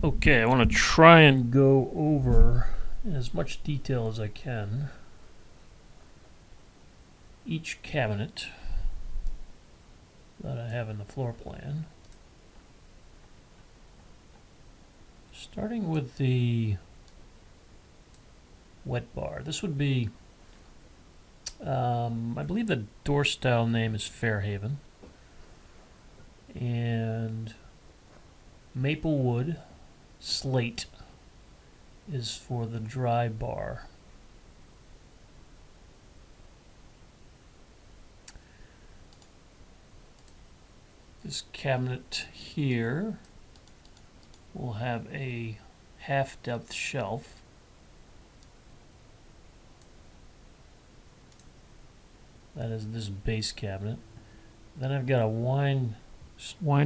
Okay, I want to try and go over in as much detail as I can each cabinet that I have in the floor plan. Starting with the wet bar. This would be, I believe the door style name is Fairhaven. And maple wood slate is for the dry bar. This cabinet here will have a half-depth shelf. That is this base cabinet. Then I've got a wine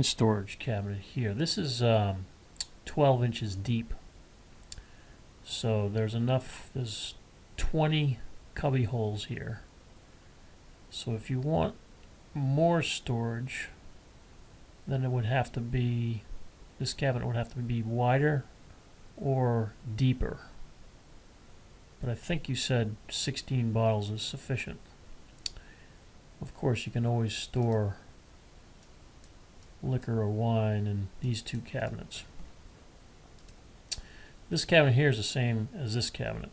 storage cabinet here. This is 12 inches deep. So there's 20 cubby holes here. So if you want more storage, then it would have to be, this cabinet would have to be wider or deeper. But I think you said 16 bottles is sufficient. Of course, you can always store liquor or wine in these two cabinets. This cabinet here is the same as this cabinet.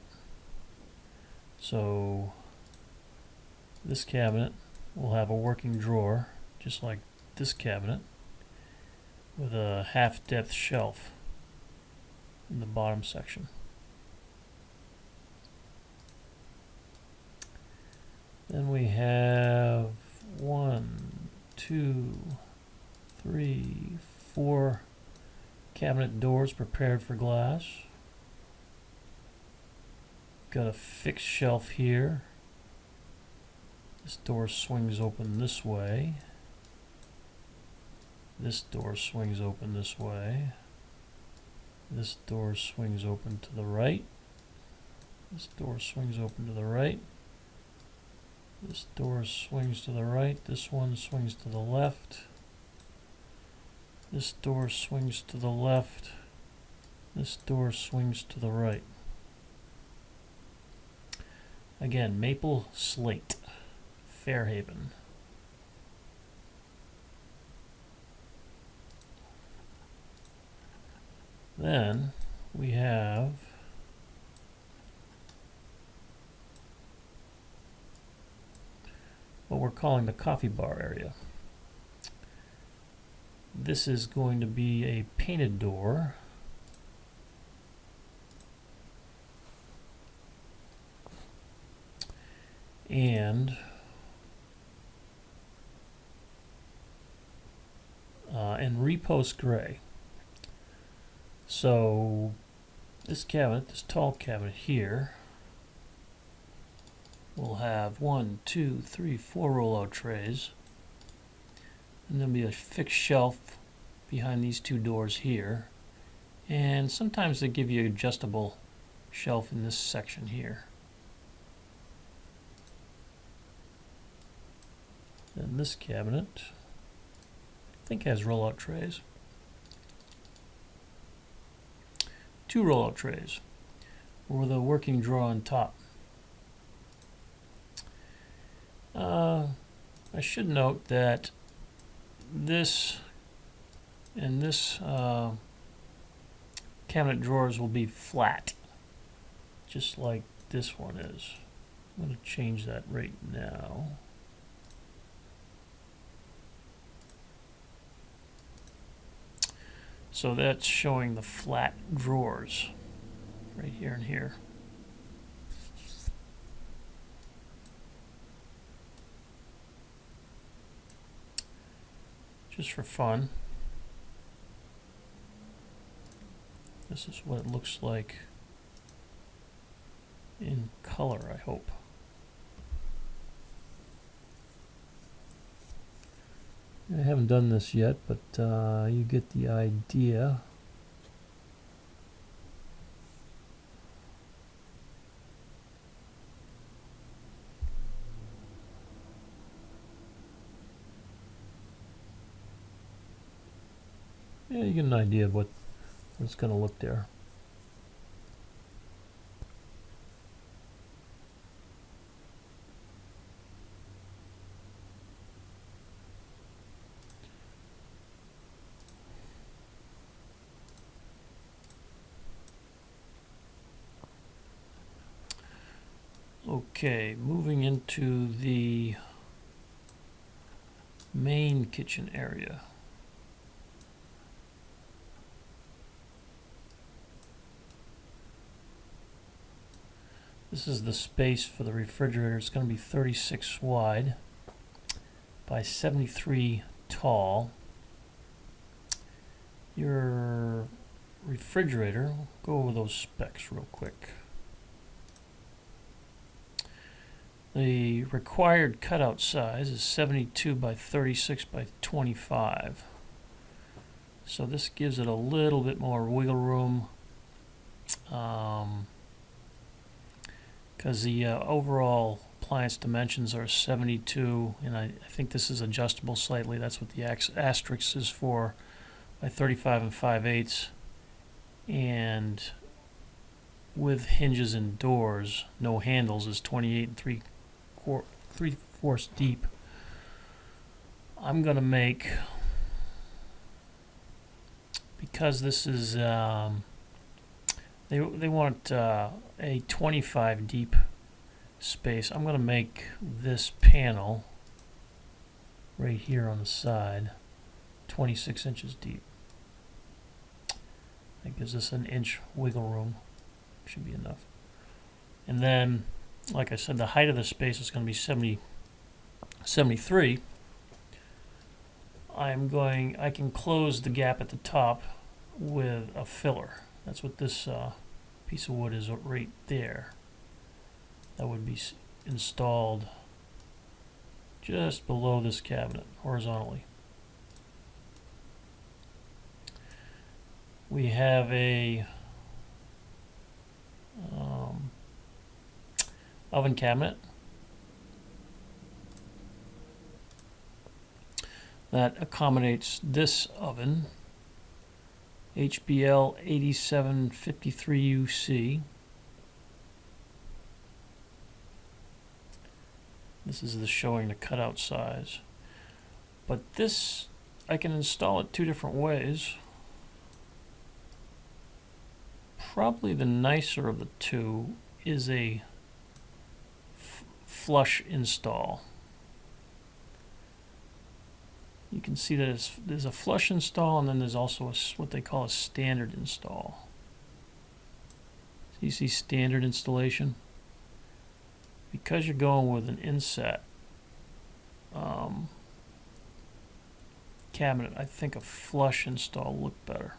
So this cabinet will have a working drawer, just like this cabinet, with a half-depth shelf in the bottom section. Then we have 1, 2, 3, 4 cabinet doors prepared for glass. Got a fixed shelf here. This door swings open this way. This door swings open this way. This door swings open to the right. This door swings open to the right. This door swings to the right. This one swings to the left. This door swings to the left. This door swings to the right. Again, maple slate, Fairhaven. Then we have what we're calling the coffee bar area. This is going to be a painted door. And repost gray. So this cabinet, this tall cabinet here, will have 1, 2, 3, 4 roll-out trays, and there'll be a fixed shelf behind these two doors here, and sometimes they give you an adjustable shelf in this section here. Then this cabinet, I think, has roll-out trays. 2 roll-out trays with a working drawer on top. I should note that this and this cabinet drawers will be flat, just like this one is. I'm going to change that right now. So that's showing the flat drawers right here and here. Just for fun, this is what it looks like in color, I hope. I haven't done this yet, but you get the idea. Yeah, you get an idea of what It's going to look there. Okay, moving into the main kitchen area. This is the space for the refrigerator. It's going to be 36 wide by 73 tall. Your refrigerator, we'll go over those specs real quick. The required cutout size is 72 by 36 by 25. So this gives it a little bit more wiggle room, because the overall appliance dimensions are 72, and I think this is adjustable slightly. That's what the asterisk is for, by 35 and 5/8, and with hinges and doors, no handles, is 28 and 3/4 deep. I'm gonna make, because this is they want a 25 deep space. I'm gonna make this panel right here on the side 26 inches deep. That gives us an inch wiggle room. Should be enough. And then, like I said, the height of the space is going to be 73. I can close the gap at the top with a filler. That's what this piece of wood is right there. That would be installed just below this cabinet, horizontally. We have a oven cabinet that accommodates this oven, HBL 8753 UC. This is showing the cutout size. But this, I can install it two different ways. Probably the nicer of the two is a flush install. You can see that there's a flush install, and then there's also what they call a standard install. So you see standard installation. Because you're going with an inset cabinet, I think a flush install would look better.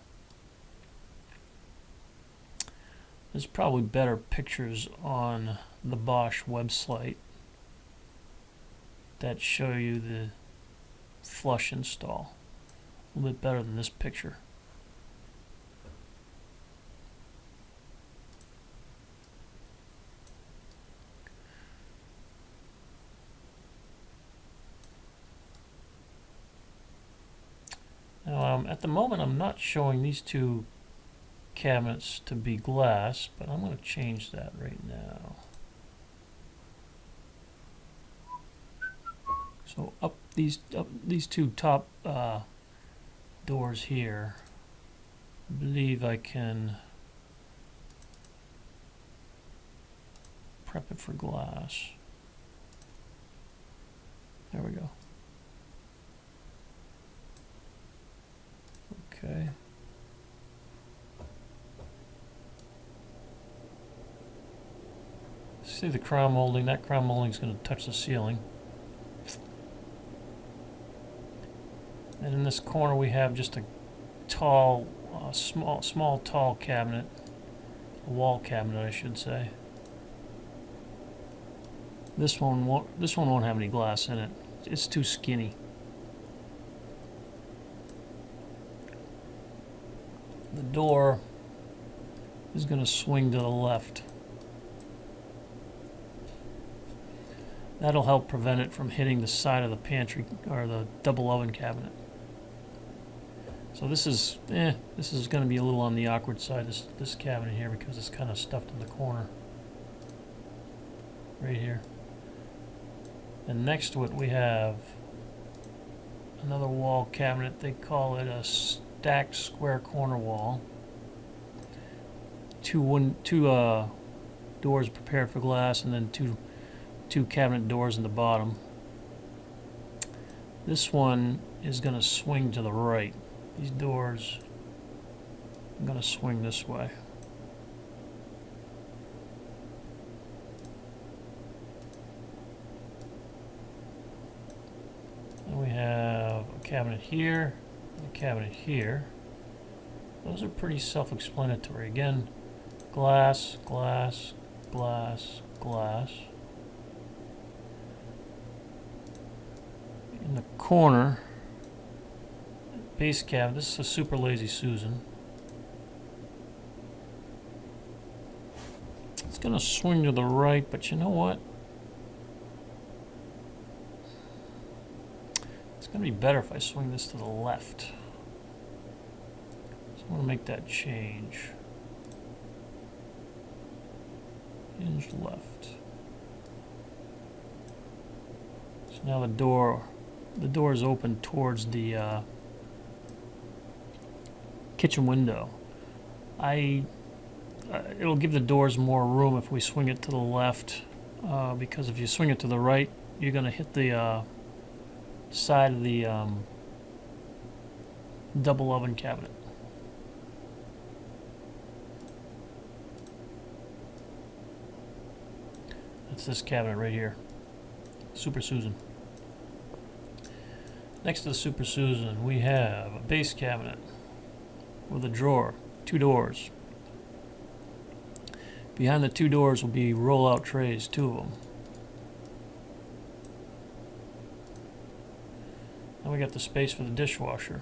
There's probably better pictures on the Bosch website that show you the flush install. A little bit better than this picture. Now, at the moment, I'm not showing these two cabinets to be glass, but I'm going to change that right now. So up these two top doors here, I believe I can prep it for glass. There we go. Okay. See the crown molding? That crown molding is going to touch the ceiling. And in this corner we have just a tall, small tall cabinet, a wall cabinet, I should say. This one won't have any glass in it. It's too skinny. The door is going to swing to the left. That'll help prevent it from hitting the side of the pantry or the double oven cabinet. So this is going to be a little on the awkward side, this cabinet here, because it's kind of stuffed in the corner right here. And next to it we have another wall cabinet. They call it a stacked square corner wall. Two doors prepared for glass, and then two cabinet doors in the bottom. This one is going to swing to the right. These doors are going to swing this way. Then we have a cabinet here, and a cabinet here. Those are pretty self-explanatory. Again, glass, glass, glass, glass. In the corner, base cabinet, this is a super lazy Susan. It's going to swing to the right, but you know what? It's going to be better if I swing this to the left. So I'm going to make that change. Hinge left. So now the door is open towards the kitchen window. It'll give the doors more room if we swing it to the left, because if you swing it to the right, you're going to hit the side of the double oven cabinet. That's this cabinet right here, Super Susan. Next to the Super Susan, we have a base cabinet with a drawer, 2 doors. Behind the 2 doors will be roll-out trays, 2 of them. Then we got the space for the dishwasher.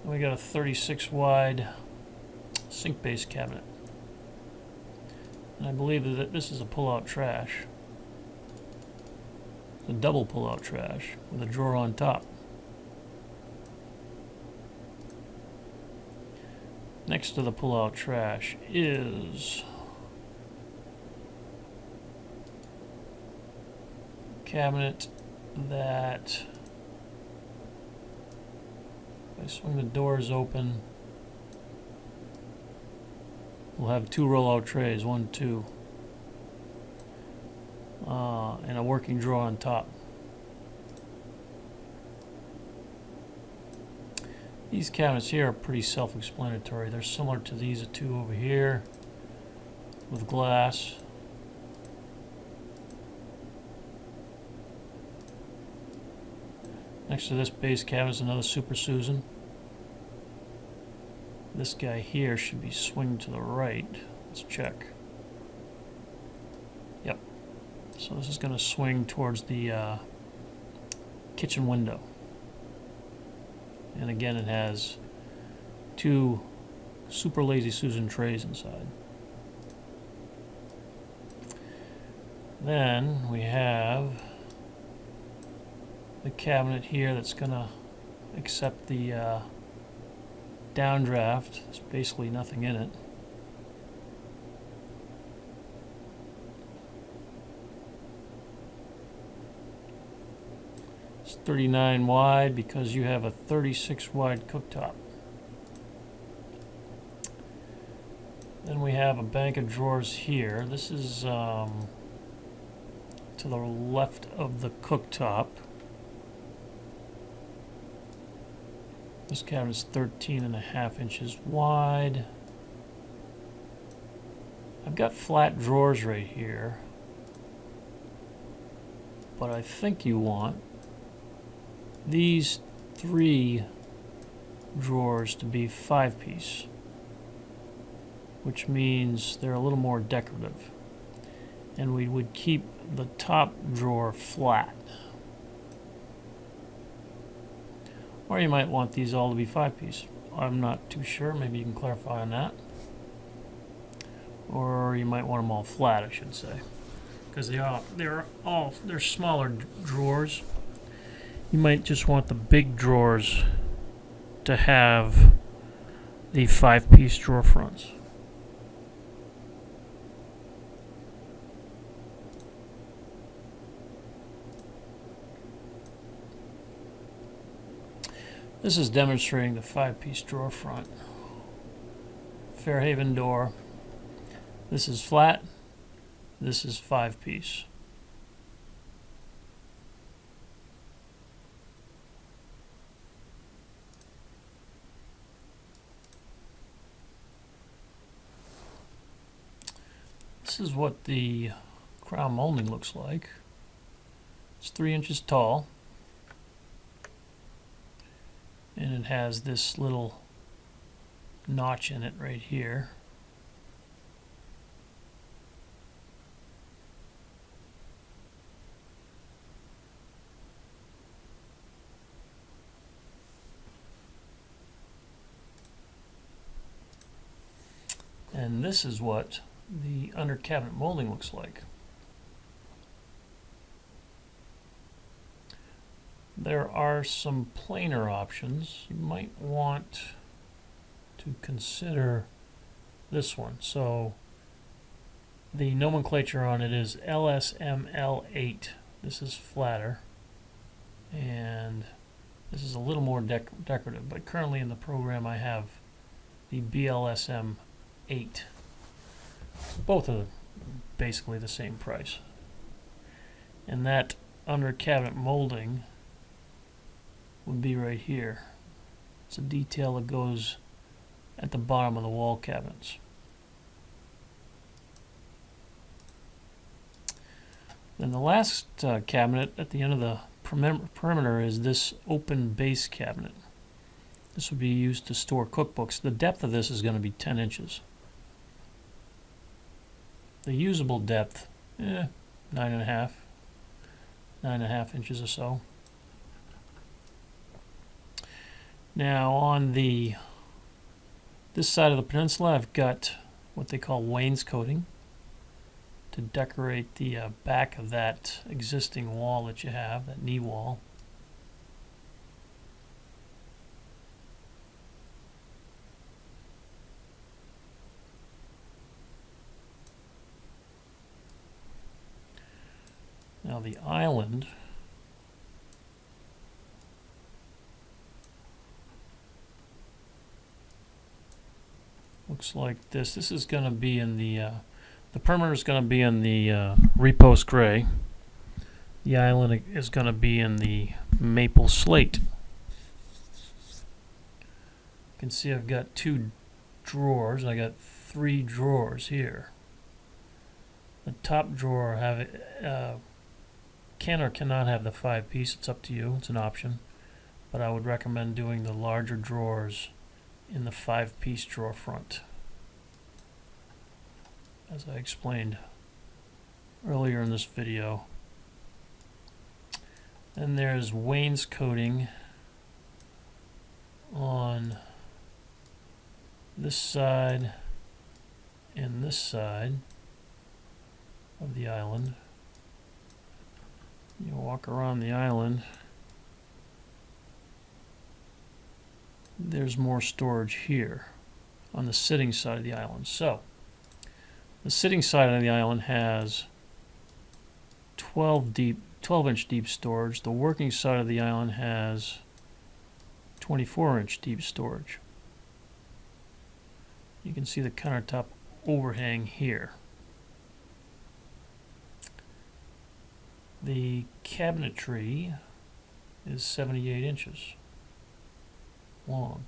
Then we got a 36 wide sink base cabinet. And I believe that this is a pull-out trash. A double pull-out trash with a drawer on top. Next to the pull-out trash is a cabinet that, if I swing the doors open, we'll have 2 roll-out trays, 1, 2, and a working drawer on top. These cabinets here are pretty self-explanatory. They're similar to these 2 over here with glass. Next to this base cabinet is another Super Susan. This guy here should be swinging to the right. Let's check. Yep. So this is going to swing towards the kitchen window. And again, it has 2 super lazy Susan trays inside. Then we have the cabinet here that's going to accept the downdraft. There's basically nothing in it. It's 39 wide because you have a 36 wide cooktop. Then we have a bank of drawers here. This is to the left of the cooktop. This cabinet is 13.5 inches wide. I've got flat drawers right here, but I think you want these 3 drawers to be 5-piece, which means they're a little more decorative. And we would keep the top drawer flat. Or you might want these all to be 5-piece. I'm not too sure. Maybe you can clarify on that. Or you might want them all flat, I should say, because they're smaller drawers. You might just want the big drawers to have the 5-piece drawer fronts. This is demonstrating the 5-piece drawer front. Fairhaven door. This is flat. This is 5-piece. This is what the crown molding looks like. It's 3 inches tall. And it has this little notch in it right here. And this is what the under cabinet molding looks like. There are some planer options. You might want to consider this one. So the nomenclature on it is LSML8. This is flatter, and this is a little more decorative, but currently in the program I have the BLSM8. Both are basically the same price. And that under cabinet molding would be right here. It's a detail that goes at the bottom of the wall cabinets. Then the last cabinet at the end of the perimeter is this open base cabinet. This would be used to store cookbooks. The depth of this is going to be 10 inches. The usable depth, 9.5 inches or so. Now on this side of the peninsula, I've got what they call wainscoting to decorate the back of that existing wall that you have, that knee wall. Now the island looks like this. This is going to be in the perimeter is going to be in the repost gray. The island is going to be in the maple slate. You can see I've got 2 drawers. I got 3 drawers here. The top drawer can or cannot have the 5-piece. It's up to you. It's an option. But I would recommend doing the larger drawers in the 5-piece drawer front, as I explained earlier in this video. And there's wainscoting on this side and this side of the island. You walk around the island, there's more storage here on the sitting side of the island. So the sitting side of the island has 12-inch deep storage. The working side of the island has 24-inch deep storage. You can see the countertop overhang here. The cabinetry is 78 inches long.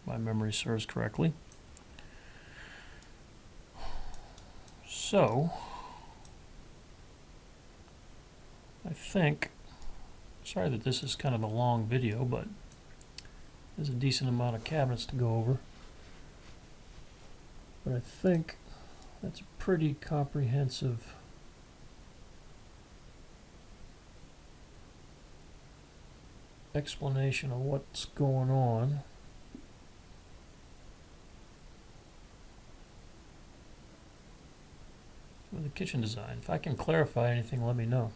My memory serves correctly. So, I think, sorry that this is kind of a long video, but there's a decent amount of cabinets to go over. But I think that's a pretty comprehensive explanation of what's going on. the kitchen design. If I can clarify anything, let me know.